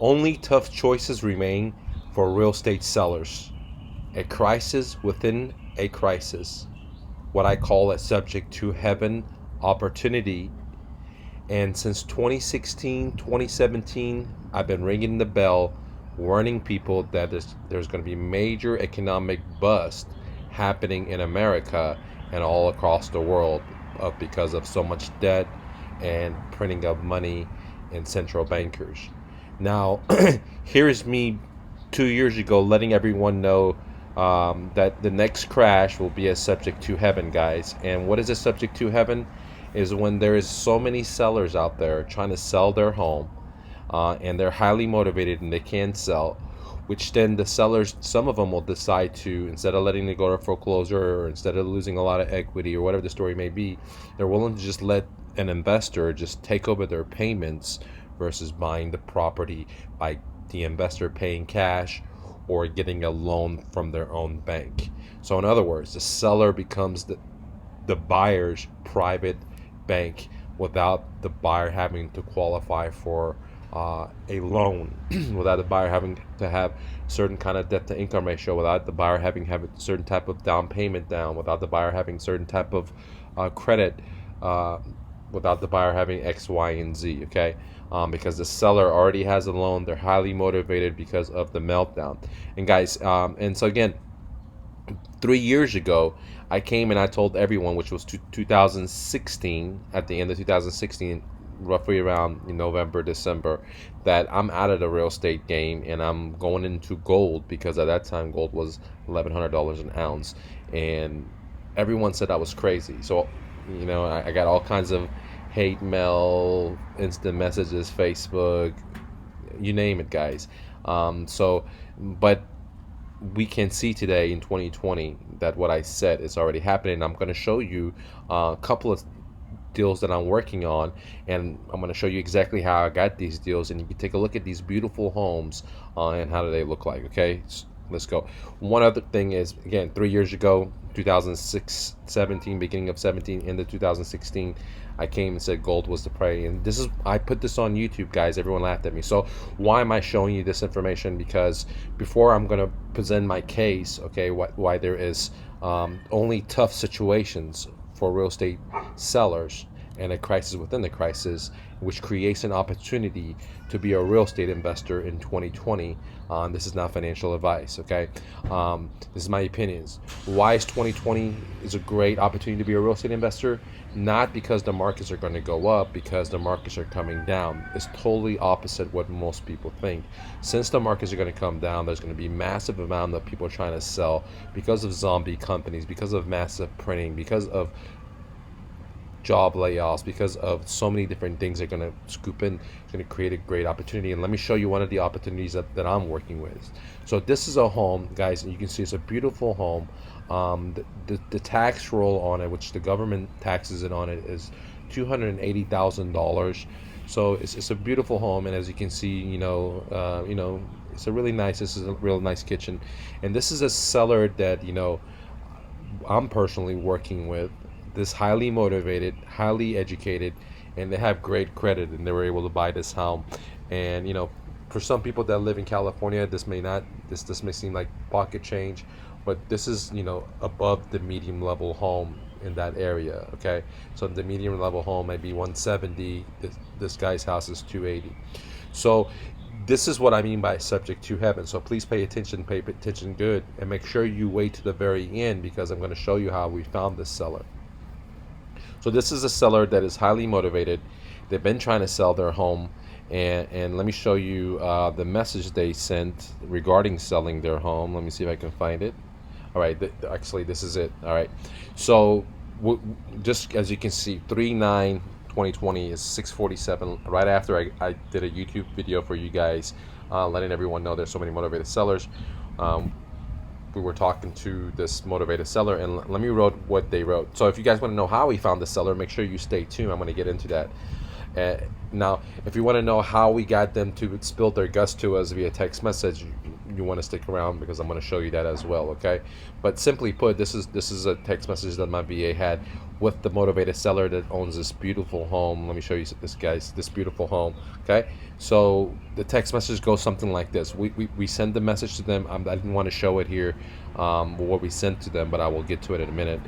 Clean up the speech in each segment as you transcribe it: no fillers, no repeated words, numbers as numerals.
Only tough choices remain for real estate sellers. A crisis within a crisis. What I call a subject to heaven opportunity. And since 2016, 2017, I've been ringing the bell, warning people that there's going to be major economic bust happening in America and all across the world because of so much debt and printing of money and central bankers. Now, here's me 2 years ago letting everyone know that the next crash will be a subject to heaven, guys. And what is a subject to heaven? Is when there is so many sellers out there trying to sell their home, and they're highly motivated and they can't sell, which then the sellers, some of them will decide to, instead of letting it go to foreclosure or instead of losing a lot of equity or whatever the story may be, they're willing to just let an investor just take over their payments versus buying the property by the investor paying cash or getting a loan from their own bank. So in other words, the seller becomes the buyer's private bank without the buyer having to qualify for a loan, without the buyer having to have certain kind of debt to income ratio, without the buyer having have a certain type of down payment down, without the buyer having certain type of credit, without the buyer having X, Y, and Z. Okay, because the seller already has a loan, they're highly motivated because of the meltdown. And guys, and so again, 3 years ago, I came and I told everyone, which was 2016, at the end of 2016, roughly around November, December, that I'm out of the real estate game and I'm going into gold, because at that time gold was $1,100 an ounce, and everyone said I was crazy. So, I got all kinds of hate mail, instant messages, Facebook, you name it, guys. But we can see today in 2020 that what I said is already happening. I'm going to show you a couple of deals that I'm working on, and I'm going to show you exactly how I got these deals, and you can take a look at these beautiful homes and how do they look like. Okay, let's go. One other thing is, again, 3 years ago, 2006, 17, beginning of 17, end of 2016, I came and said gold was the prey. And I put this on YouTube, guys. Everyone laughed at me. So why am I showing you this information? Because before I'm going to present my case, okay, why there is only tough situations for real estate sellers and a crisis within the crisis, which creates an opportunity to be a real estate investor in 2020. This is not financial advice, okay? This is my opinions. Why is 2020 is a great opportunity to be a real estate investor? Not because the markets are going to go up, because the markets are coming down. It's totally opposite what most people think. Since the markets are going to come down, there's going to be massive amount of people trying to sell because of zombie companies, because of massive printing, because of job layoffs, because of so many different things that are going to scoop in. It's going to create a great opportunity. And let me show you one of the opportunities that I'm working with. So this is a home, guys, and you can see it's a beautiful home. The tax roll on it, which the government taxes it on it, is $280,000. So it's a beautiful home, and as you can see, it's a really nice. This is a real nice kitchen, and this is a seller that I'm personally working with. This highly motivated, highly educated, and they have great credit, and they were able to buy this home. And for some people that live in California, this may seem like pocket change, but this is above the medium level home in that area. Okay, so the medium level home might be 170. This guy's house is 280. So this is what I mean by subject to heaven. So please pay attention good, and make sure you wait to the very end, because I'm going to show you how we found this seller. So this is a seller that is highly motivated. They've been trying to sell their home, and let me show you the message they sent regarding selling their home. Let me see if I can find it. All right, actually this is it. All right, so just as you can see, 3/9/2020 is 6:47. Right after I did a YouTube video for you guys, letting everyone know there's so many motivated sellers. We were talking to this motivated seller, and let me read what they wrote. So if you guys want to know how we found the seller, make sure you stay tuned. I'm going to get into that. Now, if you want to know how we got them to spill their guts to us via text message, you want to stick around because I'm going to show you that as well. Okay, but simply put, this is a text message that my VA had with the motivated seller that owns this beautiful home. Let me show you this beautiful home. Okay, so the text message goes something like this. We send the message to them. I didn't want to show it here, what we sent to them, but I will get to it in a minute.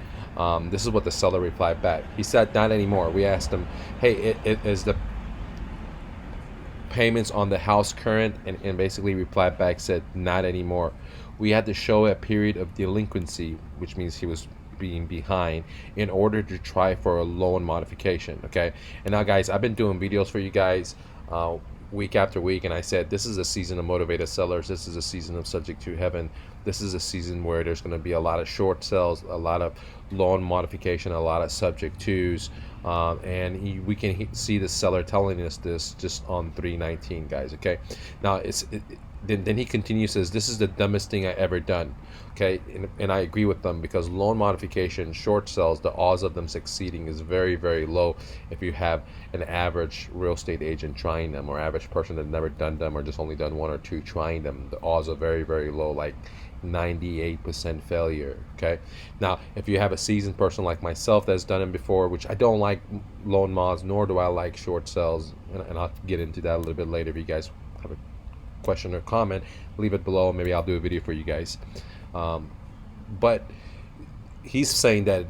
This is what the seller replied back. He said, not anymore. We asked him, hey, it is the payments on the house current, and basically replied back, said not anymore. We had to show a period of delinquency, which means he was being behind, in order to try for a loan modification. Okay, and now guys, I've been doing videos for you guys week after week, and I said this is a season of motivated sellers. This is a season of subject to heaven. This is a season where there's going to be a lot of short sales, a lot of loan modification, a lot of subject twos, and we can see the seller telling us this just on 319, guys. Okay, now then he continues, says this is the dumbest thing I ever done. Okay, and I agree with them, because loan modification, short sales, the odds of them succeeding is very, very low if you have an average real estate agent trying them, or average person that's never done them, or just only done one or two trying them. The odds are very, very low, like 98% failure. Okay, now if you have a seasoned person like myself that's done it before, which I don't like loan mods, nor do I like short sales, and I'll get into that a little bit later. If you guys have a question or comment, leave it below. Maybe I'll do a video for you guys. But he's saying that,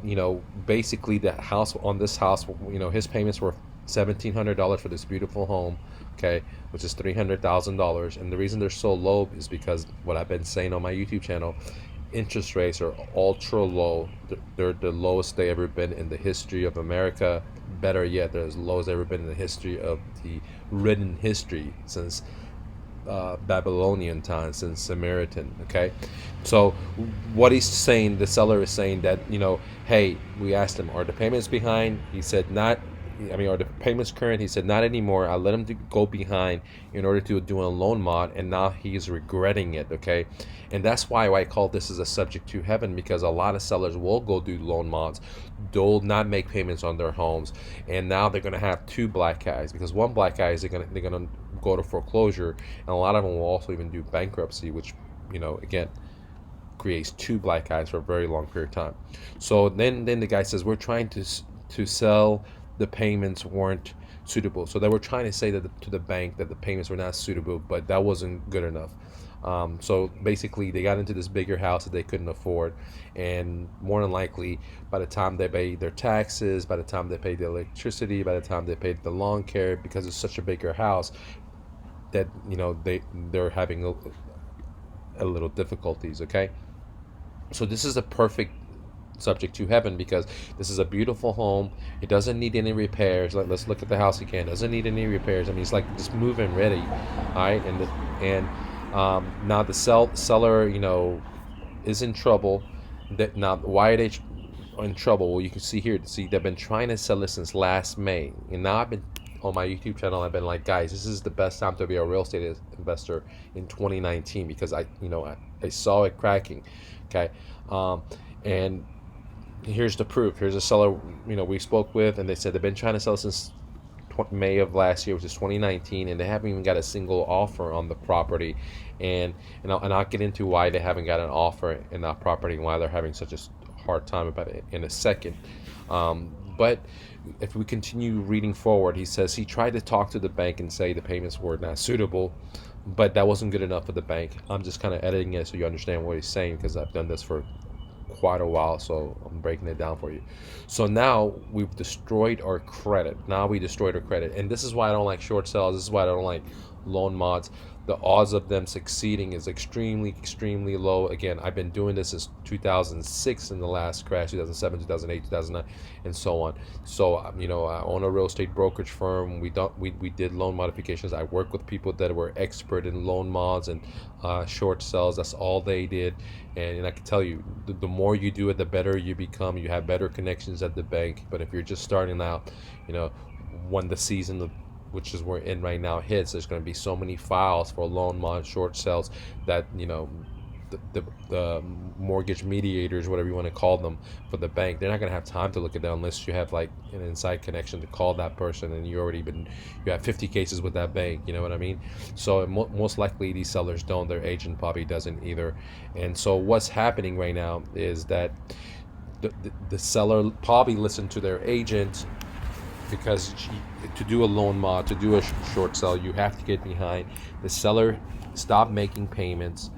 basically the house, on this house, his payments were $1,700 for this beautiful home, okay, which is $300,000. And the reason they're so low is because what I've been saying on my YouTube channel, interest rates are ultra low. They're the lowest they ever been in the history of America. Better yet, they're as low as ever been in the history of the written history since Babylonian times, since Samaritan. Okay, so what he's saying, the seller is saying that, hey, we asked him, are the payments behind? He said not. Are the payments current? He said not anymore. I let him go behind in order to do a loan mod, and now he's regretting it. Okay, and that's why I call this as a subject to heaven, because a lot of sellers will go do loan mods, they'll not make payments on their homes, and now they're gonna have two black eyes, because one black eye is they're gonna go to foreclosure, and a lot of them will also even do bankruptcy, which again creates two black eyes for a very long period of time. So then the guy says, we're trying to sell, the payments weren't suitable. So they were trying to say that to the bank that the payments were not suitable, but that wasn't good enough. So basically they got into this bigger house that they couldn't afford, and more than likely by the time they paid their taxes, by the time they paid the electricity, by the time they paid the lawn care, because it's such a bigger house, that they're having a little difficulties. Okay, so this is a perfect subject to heaven, because this is a beautiful home. It doesn't need any repairs. Let's look at the house again. It doesn't need any repairs. It's like just move-in ready. All right, and now the seller is in trouble. Now why are they in trouble? Well, you can see here. They've been trying to sell this since last May, and now I've been on my YouTube channel, I've been like, guys, this is the best time to be a real estate investor in 2019, because I saw it cracking. Okay, and here's the proof. Here's a seller we spoke with, and they said they've been trying to sell since May of last year, which is 2019, and they haven't even got a single offer on the property. And I'll get into why they haven't got an offer in that property and why they're having such a hard time about it in a second. But if we continue reading forward, he says he tried to talk to the bank and say the payments were not suitable, but that wasn't good enough for the bank. I'm just kind of editing it so you understand what he's saying, because I've done this for quite a while, so I'm breaking it down for you. So now we've destroyed our credit. And this is why I don't like short sales. This is why I don't like loan mods. The odds of them succeeding is extremely, extremely low. Again, I've been doing this since 2006 in the last crash, 2007, 2008, 2009, and so on. So I own a real estate brokerage firm. We did loan modifications. I work with people that were expert in loan mods and short sales. That's all they did. And I can tell you, the more you do it, the better you become. You have better connections at the bank. But if you're just starting out, when the season of which is we're in right now hits, there's going to be so many files for loan mod, short sales, that the mortgage mediators, whatever you want to call them, for the bank. They're not going to have time to look at that unless you have like an inside connection to call that person, and you have 50 cases with that bank. You know what I mean? So most likely these sellers don't. Their agent probably doesn't either. And so what's happening right now is that the seller probably listened to their agent, because to do a loan mod, to do a short sale, you have to get behind. The seller stopped making payments,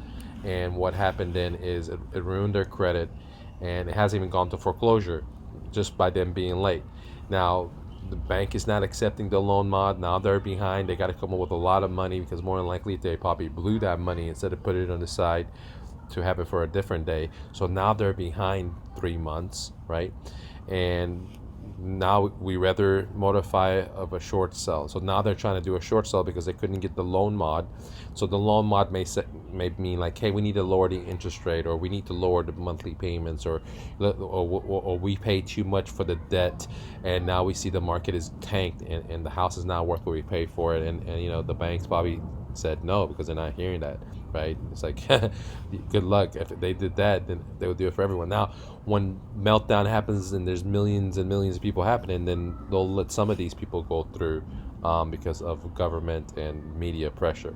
and what happened then is it ruined their credit, and it hasn't even gone to foreclosure just by them being late. Now the bank is not accepting the loan mod. Now they're behind. They got to come up with a lot of money, because more than likely they probably blew that money instead of putting it on the side to have it for a different day. So now they're behind 3 months, right? And now we rather modify of a short sell. So now they're trying to do a short sell because they couldn't get the loan mod. So the loan mod may mean like, hey, we need to lower the interest rate, or we need to lower the monthly payments, or we pay too much for the debt, and now we see the market is tanked, and the house is not worth what we pay for it. And the banks probably said no, because they're not hearing that, right? It's like, good luck. If they did that, then they would do it for everyone. Now, when meltdown happens and there's millions and millions of people happening, then they'll let some of these people go through, because of government and media pressure.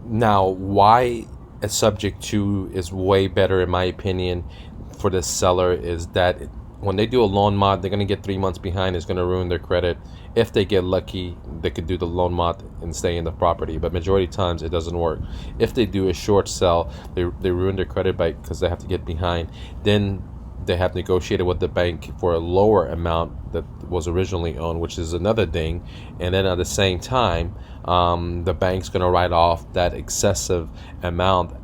Now, why a subject to is way better, in my opinion, for the seller is that when they do a loan mod, they're going to get 3 months behind. It's going to ruin their credit. If they get lucky, they could do the loan mod and stay in the property, but majority of times it doesn't work. If they do a short sell, they ruin their credit because they have to get behind. Then they have negotiated with the bank for a lower amount that was originally owned, which is another thing. And then at the same time, the bank's going to write off that excessive amount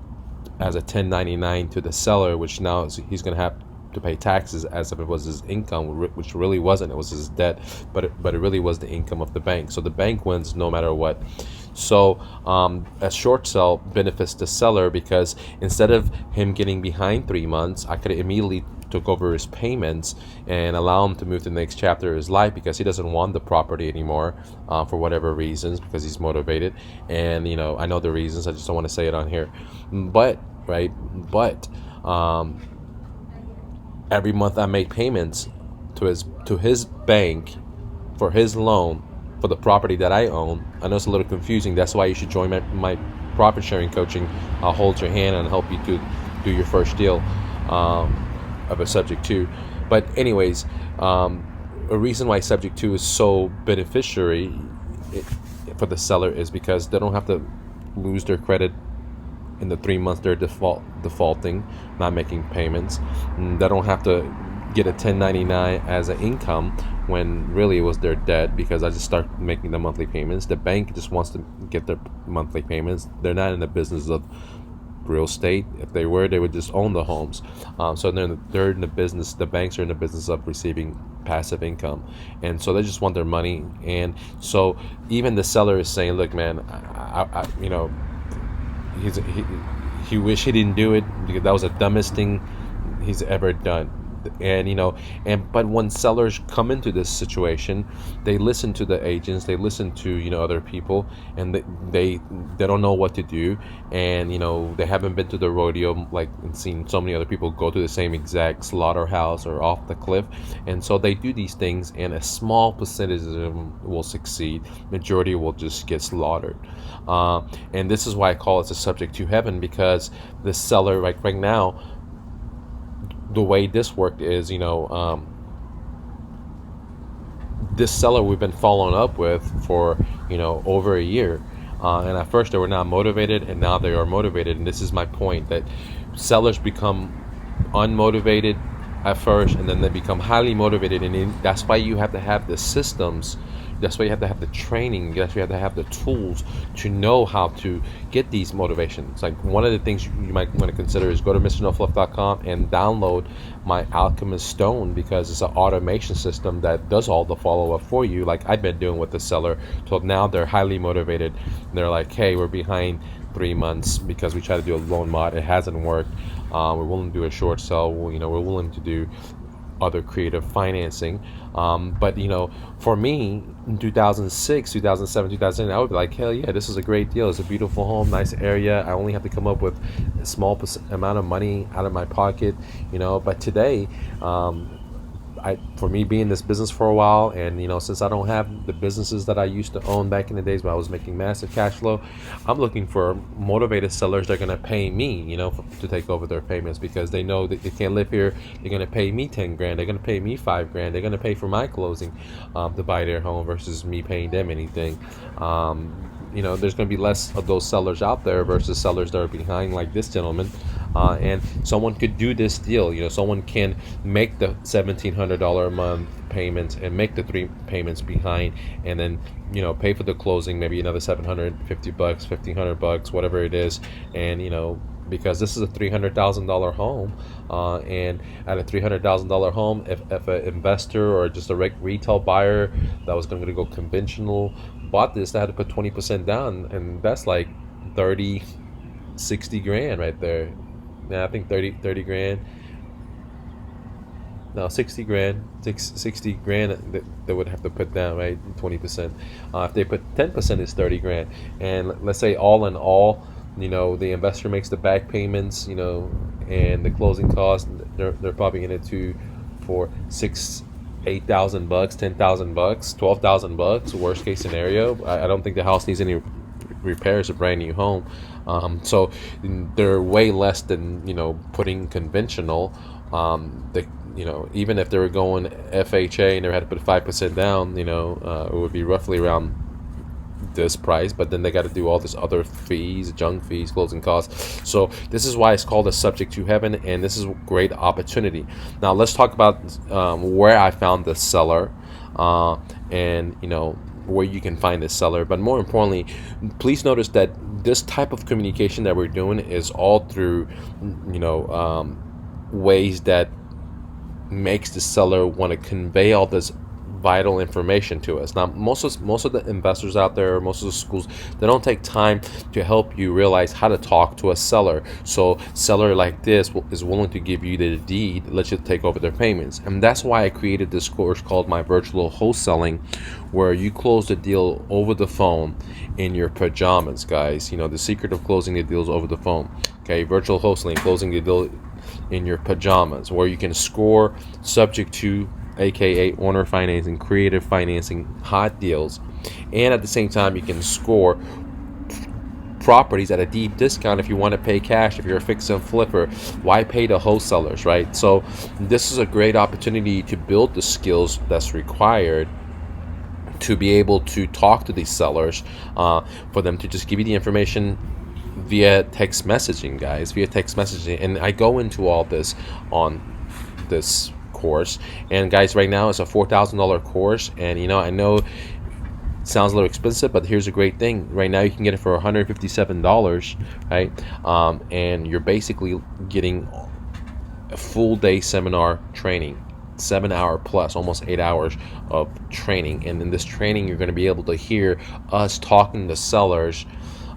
as a 1099 to the seller, which now he's going to have to pay taxes as if it was his income, which really wasn't. It was his debt, but it really was the income of the bank. So the bank wins no matter what. So a short sell benefits the seller, because instead of him getting behind 3 months, I could immediately took over his payments and allow him to move to the next chapter of his life, because he doesn't want the property anymore, for whatever reasons, because he's motivated. And I know the reasons, I just don't want to say it on here. But every month I make payments to his bank for his loan for the property that I own. I know it's a little confusing. That's why you should join my profit sharing coaching. I'll hold your hand and help you to do your first deal of a subject to. But anyways, a reason why subject to is so beneficiary for the seller is because they don't have to lose their credit in the 3 months they're defaulting, not making payments. They don't have to get a 1099 as an income when really it was their debt, because I just start making the monthly payments. The bank just wants to get their monthly payments. They're not in the business of real estate. If they were, they would just own the homes. So they're in the business. The banks are in the business of receiving passive income, and so they just want their money. And so even the seller is saying, "Look, man, he wish he didn't do it, because that was the dumbest thing he's ever done." But when sellers come into this situation, they listen to the agents, they listen to other people, and they don't know what to do, and they haven't been to the rodeo and seen so many other people go to the same exact slaughterhouse or off the cliff, and so they do these things, and a small percentage of them will succeed. Majority will just get slaughtered, and this is why I call it a subject to heaven, because the seller right now, the way this worked is, this seller we've been following up with for, over a year. And at first they were not motivated, and now they are motivated. And this is my point, that sellers become unmotivated at first, and then they become highly motivated. And that's why you have to have the systems. That's why you have to have the training. That's why you have to have the tools to know how to get these motivations. Like, one of the things you might want to consider is go to mrnofluff.com and download my Alchemist Stone, because it's an automation system that does all the follow-up for you, like I've been doing with the seller. So now they're highly motivated. And they're like, hey, we're behind 3 months because we tried to do a loan mod. It hasn't worked. We're willing to do a short sell. We're willing to do other creative financing. But for me, in 2006, 2007, 2008, I would be like, hell yeah, this is a great deal. It's a beautiful home, nice area. I only have to come up with a small amount of money out of my pocket. But today, for me being in this business for a while, and since I don't have the businesses that I used to own back in the days when I was making massive cash flow, I'm looking for motivated sellers that are going to pay me, to take over their payments, because they know that they can't live here. They're going to pay me 10 grand. They're going to pay me 5 grand. They're going to pay for my closing to buy their home versus me paying them anything. There's going to be less of those sellers out there versus sellers that are behind, like this gentleman. And someone could do this deal. Someone can make the $1,700 a month payments and make the 3 payments behind, and then pay for the closing, maybe another $750, $1,500, whatever it is. And because this is a $300,000 home, and at a $300,000 home, if an investor or just a retail buyer that was going to go conventional bought this, they had to put 20% down, and that's like 60 grand right there. Yeah, I think 30 grand. No, 60 grand. 60 grand they would have to put down, right? 20%. If they put 10%, it's 30 grand. And let's say all in all, the investor makes the back payments, and the closing costs, they're probably in it for $8,000, $10,000, $12,000. Worst case scenario. I don't think the house needs any repairs, a brand new home. So they're way less than putting conventional. Even if they were going FHA and they had to put 5% down, it would be roughly around this price. But then they got to do all this other fees, junk fees, closing costs. So this is why it's called a subject to heaven, and this is a great opportunity. Now let's talk about where I found the seller, and where you can find this seller. But more importantly, please notice that this type of communication that we're doing is all through ways that makes the seller want to convey all this vital information to us. Now, most of the investors out there, most of the schools, they don't take time to help you realize how to talk to a seller. So seller like this is willing to give you the deed, let you take over their payments. And that's why I created this course called my virtual wholesaling, where you close the deal over the phone in your pajamas, guys. The secret of closing the deals over the phone. Okay, virtual wholesaling, closing the deal in your pajamas, where you can score subject to, aka owner financing, creative financing, hot deals, and at the same time you can score properties at a deep discount if you want to pay cash. If you're a fix and flipper, why pay the wholesalers, right? So this is a great opportunity to build the skills that's required to be able to talk to these sellers, for them to just give you the information via text messaging, guys, via text messaging. And I go into all this on this course. And guys, right now it's a $4,000 course, and I know it sounds a little expensive, but here's a great thing. Right now you can get it for $157, right? And you're basically getting a full day seminar training, 7 hour plus, almost 8 hours of training. And in this training, you're going to be able to hear us talking to sellers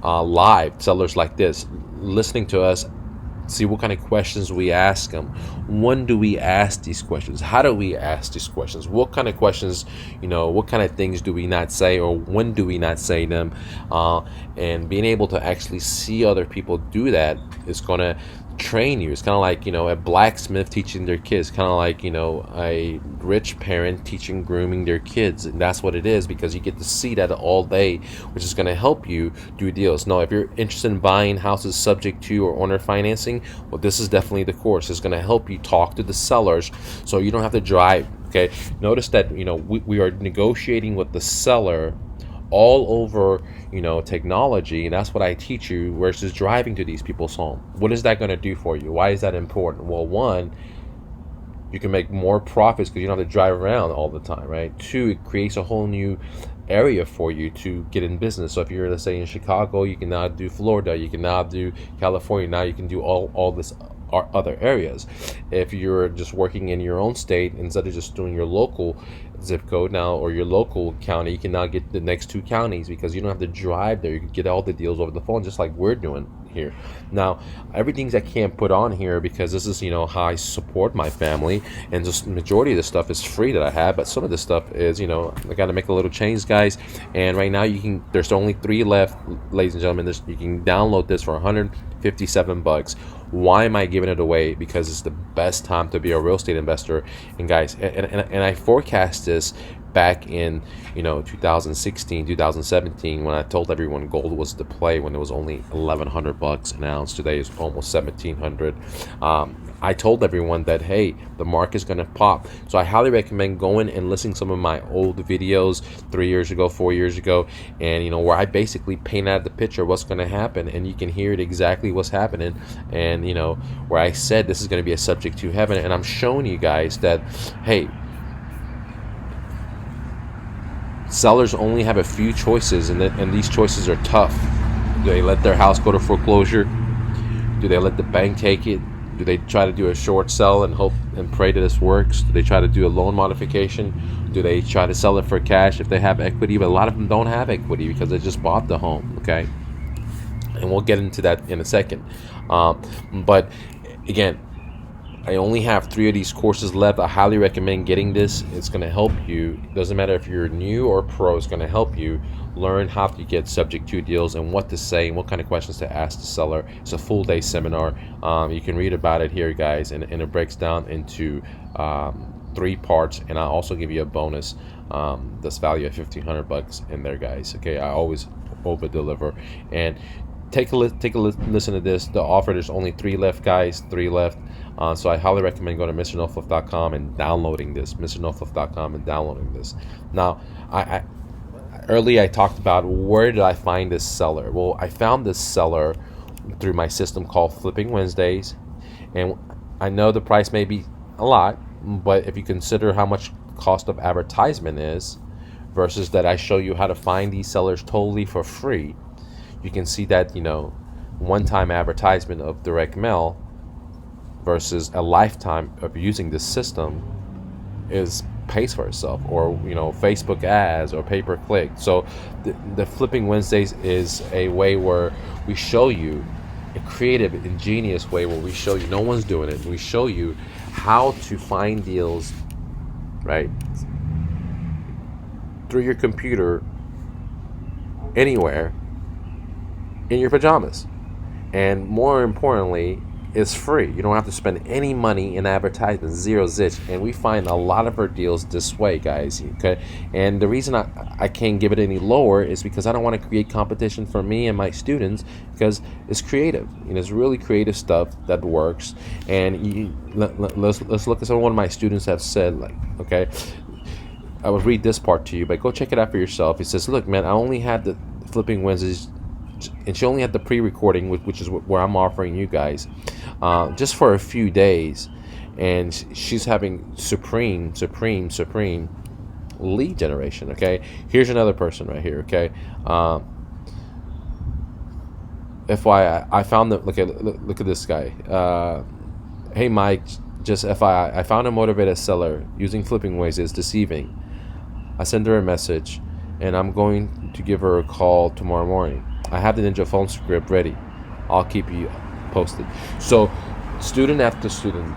live, sellers like this, listening to us, see what kind of questions we ask them. When do we ask these questions? How do we ask these questions? What kind of questions, what kind of things do we not say, or when do we not say them? And being able to actually see other people do that is going to train you. It's kind of like, a blacksmith teaching their kids, kind of like, a rich parent teaching grooming their kids. And that's what it is, because you get to see that all day, which is going to help you do deals. Now, if you're interested in buying houses subject to or owner financing, well, this is definitely the course. It's going to help you talk to the sellers so you don't have to drive. Okay, notice that we are negotiating with the seller all over technology, and that's what I teach you, versus driving to these people's home. What is that going to do for you? Why is that important? Well, one, you can make more profits because you don't have to drive around all the time, right? Two, it creates a whole new area for you to get in business. So if you're, let's say, in Chicago, you can now do Florida, you can now do California, now you can do all this other areas. If you're just working in your own state, instead of just doing your local zip code now, or your local county, you can now get the next 2 counties because you don't have to drive there. You can get all the deals over the phone, just like we're doing here. Now, everything's I can't put on here because this is, how I support my family, and just the majority of the stuff is free that I have, but some of the stuff is, I got to make a little change, guys. And right now there's only 3 left, ladies and gentlemen. You can download this for $157. Why am I giving it away? Because it's the best time to be a real estate investor. And guys, and I forecast this back in 2016, 2017, when I told everyone gold was the play when it was only $1,100 an ounce. Today is almost $1,700. I told everyone that, hey, the market's gonna pop. So I highly recommend going and listening to some of my old videos 3 years ago, 4 years ago, and where I basically paint out the picture of what's gonna happen, and you can hear it exactly what's happening, and where I said this is gonna be a subject to heaven, and I'm showing you guys that, hey, sellers only have a few choices, and these choices are tough. Do they let their house go to foreclosure? Do they let the bank take it? Do they try to do a short sell and hope and pray that this works? Do they try to do a loan modification? Do they try to sell it for cash if they have equity? But a lot of them don't have equity because they just bought the home, okay? And we'll get into that in a second. But again, I only have 3 of these courses left. I highly recommend getting this. It's going to help you. It doesn't matter if you're new or pro. It's going to help you learn how to get subject to deals and what to say and what kind of questions to ask the seller. It's a full day seminar. You can read about it here, guys, and it breaks down into 3 parts. And I'll also give you a bonus that's valued at $1,500 in there, guys. Okay, I always over deliver. And take a listen to this. The offer, there's only 3 left, guys. 3 left. So I highly recommend going to MrNoFluff.com and downloading this. MrNoFluff.com and downloading this. Now, earlier I talked about where did I find this seller. Well, I found this seller through my system called Flipping Wednesdays, and I know the price may be a lot, but if you consider how much cost of advertisement is versus that I show you how to find these sellers totally for free, you can see that one-time advertisement of direct mail versus a lifetime of using this system pays for itself, or Facebook ads or pay-per-click. So the Flipping Wednesdays is a way where we show you a creative, ingenious way where we show you, no one's doing it, we show you how to find deals right through your computer anywhere in your pajamas. And more importantly, it's free. You don't have to spend any money in advertisement, 0 zilch. And we find a lot of our deals this way, guys. Okay, and the reason I can't give it any lower is because I don't want to create competition for me and my students, because it's creative. It's really creative stuff that works. And let's look at some of what my students have said. Like, okay, I will read this part to you, but go check it out for yourself. He says, "Look, man, I only had the Flipping Wednesdays." And she only had the pre-recording, which is where I'm offering you guys, just for a few days, and she's having supreme lead generation. Okay, here's another person right here. Okay, FYI, I found the look at this guy. Hey Mike, just FYI, I found a motivated seller using Flipping Ways is deceiving. I sent her a message, and I'm going to give her a call tomorrow morning. I have the Ninja phone script ready. I'll keep you posted. So, student after student,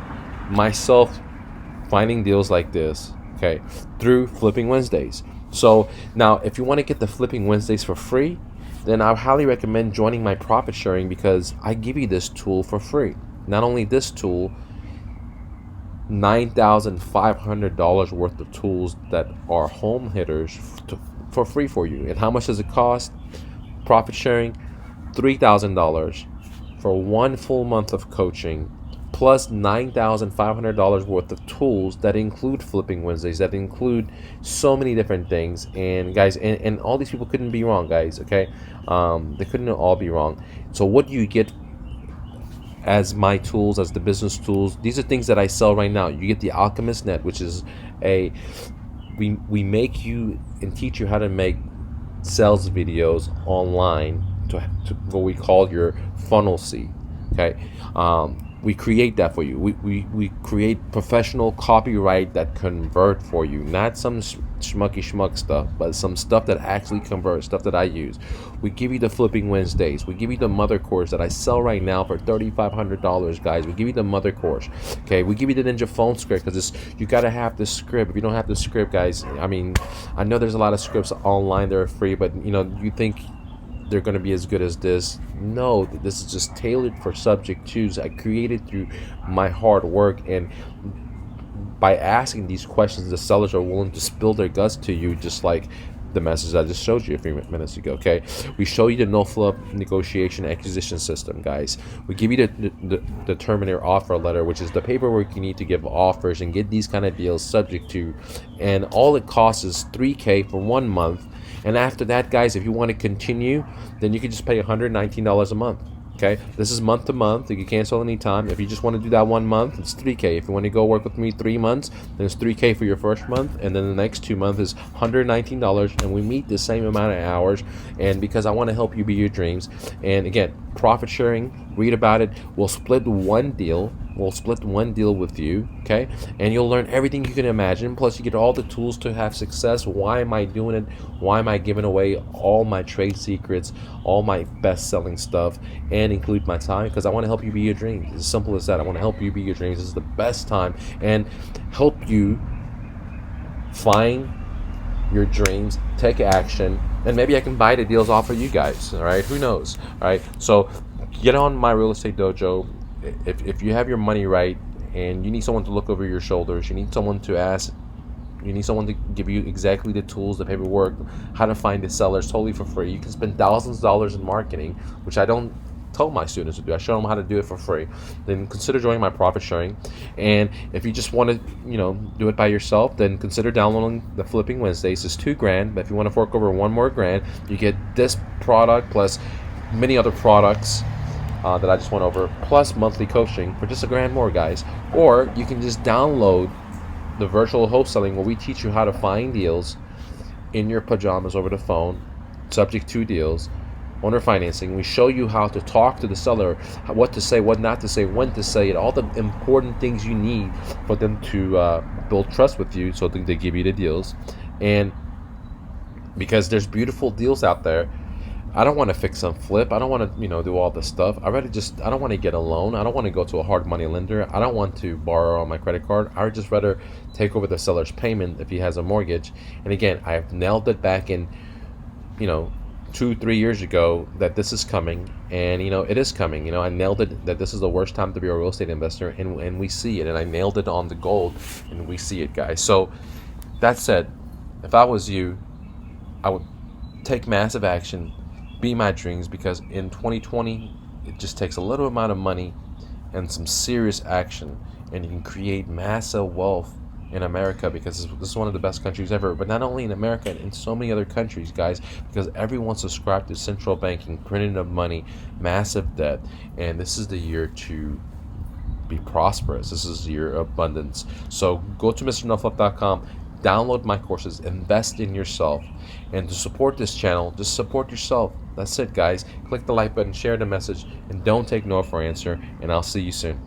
myself finding deals like this, okay, through Flipping Wednesdays. So now, if you want to get the Flipping Wednesdays for free, then I highly recommend joining my profit sharing, because I give you this tool for free. Not only this tool, $9,500 worth of tools that are home hitters for free for you. And how much does it cost? Profit sharing, $3,000 for 1 full month of coaching, plus $9,500 worth of tools that include Flipping Wednesdays, that include so many different things. And guys, and all these people couldn't be wrong, guys. Okay, they couldn't all be wrong. So what do you get as my tools, as the business tools? These are things that I sell right now. You get the Alchemist Net, which is we make you and teach you how to make sales videos online to what we call your funnel seed. Okay, We create that for you. We create professional copyright that convert for you, not some schmucky schmuck stuff, but some stuff that actually converts, stuff that I use. We give you the Flipping Wednesdays. We give you the mother course that I sell right now for $3,500, guys. We give you the mother course. Okay, we give you the Ninja phone script because you got to have the script. If you don't have the script, guys, I mean, I know there's a lot of scripts online that are free, but you think they're going to be as good as this. No, this is just tailored for subject twos. I created through my hard work, and by asking these questions, the sellers are willing to spill their guts to you, just like the message I just showed you a few minutes ago. Okay, we show you the no flip negotiation acquisition system, guys. We give you the Terminator offer letter, which is the paperwork you need to give offers and get these kind of deals subject to, and all it costs is $3K for 1 month. And after that, guys, if you want to continue, then you can just pay $119 a month. Okay, this is month to month. You can cancel anytime. If you just want to do that 1 month, it's $3K. If you want to go work with me 3 months, then it's $3K for your first month, and then the next 2 months is $119, and we meet the same amount of hours. And because I want to help you be your dreams, and again, profit sharing, read about it. We'll split one deal. We'll split one deal with you, okay? And you'll learn everything you can imagine. Plus, you get all the tools to have success. Why am I doing it? Why am I giving away all my trade secrets, all my best-selling stuff, and include my time? Because I want to help you be your dreams. It's as simple as that. I want to help you be your dreams. This is the best time, and help you find your dreams, take action, and maybe I can buy the deals off of you guys. All right, who knows? All right, so get on my real estate dojo. If you have your money right and you need someone to look over your shoulders, you need someone to ask, you need someone to give you exactly the tools, the paperwork, how to find the sellers totally for free. You can spend thousands of dollars in marketing, which I don't tell my students to do. I show them how to do it for free. Then consider joining my profit sharing. And if you just want to, do it by yourself, then consider downloading the Flipping Wednesdays. It's $2,000, but if you want to fork over $1 more grand, you get this product plus many other products that I just went over, plus monthly coaching for just $1,000 more, guys. Or you can just download the virtual wholesaling, where we teach you how to find deals in your pajamas over the phone, subject to deals, owner financing. We show you how to talk to the seller, what to say, what not to say, when to say it, all the important things you need for them to build trust with you, so they give you the deals. And because there's beautiful deals out there, I don't want to fix and flip. I don't want to, do all this stuff. I don't want to get a loan. I don't want to go to a hard money lender. I don't want to borrow on my credit card. I would just rather take over the seller's payment if he has a mortgage. And again, I have nailed it back in, 2-3 years ago that this is coming, and it is coming. I nailed it that this is the worst time to be a real estate investor, and we see it. And I nailed it on the gold, and we see it, guys. So that said, if I was you, I would take massive action. Be my dreams, because in 2020 it just takes a little amount of money and some serious action, and you can create massive wealth in America, because this is one of the best countries ever. But not only in America, in so many other countries, guys, because everyone subscribed to central banking, printing of money, massive debt, and this is the year to be prosperous. This is the year of abundance. So go to mrnoflip.com, download my courses, invest in yourself, and to support this channel, just support yourself. That's it, guys. Click the like button, share the message, and don't take no for an answer, and I'll see you soon.